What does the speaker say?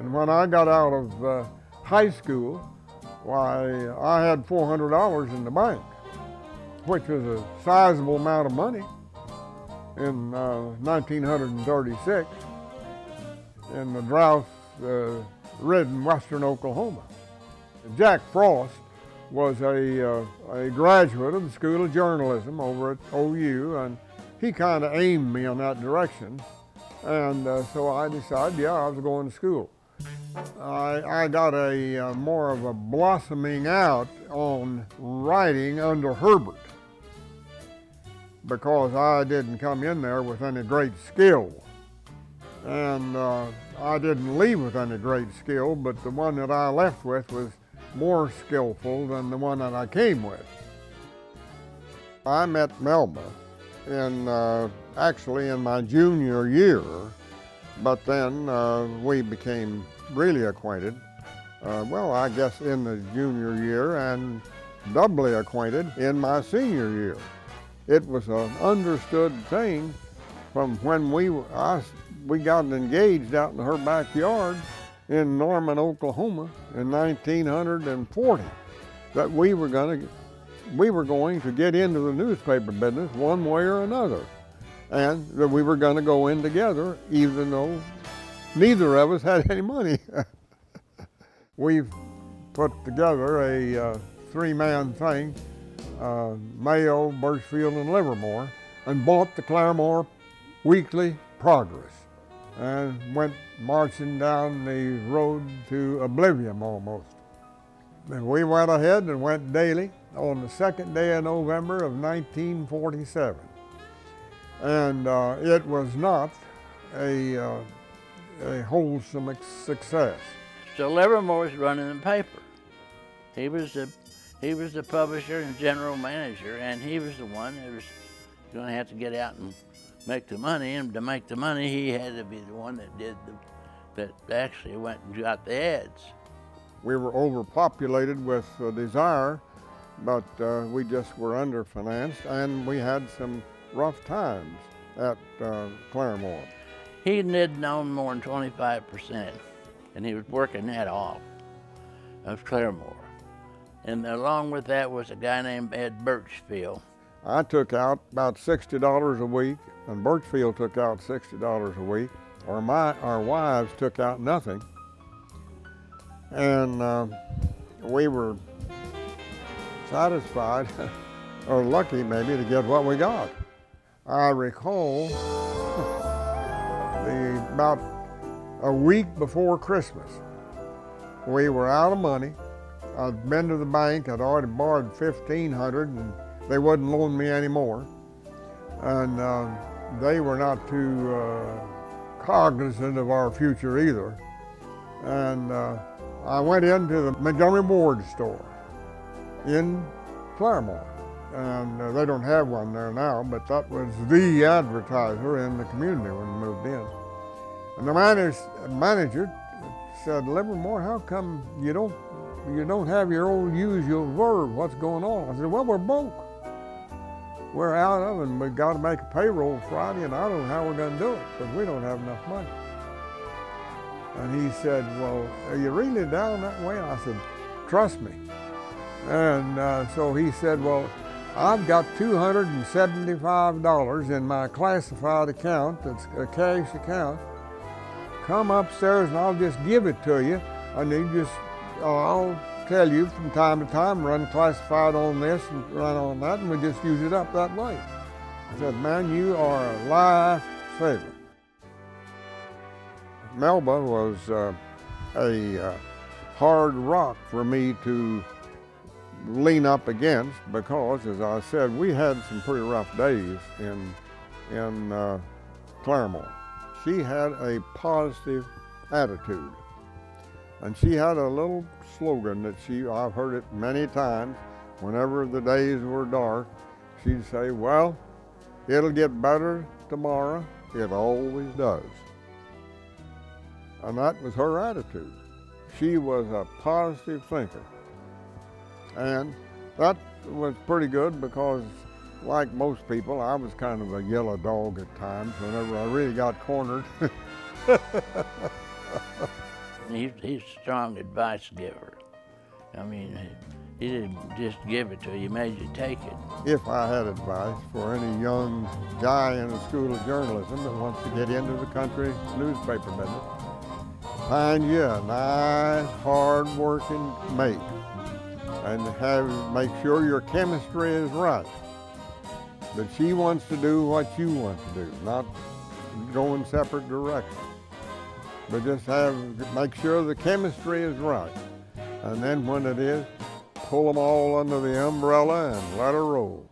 And when I got out of high school, why, I had $400 in the bank, which was a sizable amount of money in 1936 in the drought-ridden western Oklahoma. Jack Frost was a graduate of the School of Journalism over at OU, and he kind of aimed me in that direction. And so I decided, yeah, I was going to school. I got a more of a blossoming out on writing under Herbert, because I didn't come in there with any great skill. And I didn't leave with any great skill, but the one that I left with was more skillful than the one that I came with. I met Melba actually in my junior year, but then we became really acquainted. Well, I guess in the junior year, and doubly acquainted in my senior year. It was an understood thing from when we got engaged out in her backyard in Norman, Oklahoma in 1940, that we were going to get into the newspaper business one way or another, and that we were going to go in together even though neither of us had any money. We've put together a three-man thing, Mayo, Birchfield, and Livermore, and bought the Claremore Weekly Progress and went marching down the road to oblivion almost. And we went ahead and went daily on the second day of November of 1947. And it was not a wholesome success. So Livermore was running the paper. He was the publisher and general manager, and he was the one that was going to have to get out and make the money. And to make the money, he had to be the one that actually went and got the ads. We were overpopulated with desire, but we just were underfinanced, and we had some rough times at Claremore. He didn't own more than 25%, and he was working that off of Claremore. And along with that was a guy named Ed Birchfield. I took out about $60 a week, and Birchfield took out $60 a week, or our wives took out nothing. And we were satisfied, or lucky maybe, to get what we got. I recall about a week before Christmas, we were out of money. I'd been to the bank, I'd already borrowed $1,500, and they wouldn't loan me any more. And they were not too cognizant of our future either. And I went into the Montgomery Ward store in Claremore. And they don't have one there now, but that was the advertiser in the community when we moved in. And the manager said, "Livermore, how come you don't have your old usual verb? What's going on?" I said, "Well, we're broke. We're out of it, and we've got to make a payroll Friday, and I don't know how we're going to do it because we don't have enough money." And he said, "Well, are you really down that way?" I said, "Trust me." And so he said, "Well, I've got $275 in my classified account, that's a cash account. Come upstairs and I'll just give it to you. And I'll tell you from time to time, run classified on this and run on that, and we just use it up that way." I said, "Man, you are a lifesaver." Melba was a hard rock for me to lean up against because, as I said, we had some pretty rough days in Claremore. She had a positive attitude, and she had a little slogan that I've heard it many times. Whenever the days were dark, she'd say, "Well, it'll get better tomorrow. It always does." And that was her attitude. She was a positive thinker. And that was pretty good because, like most people, I was kind of a yellow dog at times whenever I really got cornered. he's a strong advice giver. I mean, he didn't just give it to you, he made you take it. If I had advice for any young guy in a school of journalism that wants to get into the country newspaper business, find you a nice, hard-working mate and make sure your chemistry is right. That she wants to do what you want to do, not go in separate directions. But just make sure the chemistry is right. And then when it is, pull them all under the umbrella and let her roll.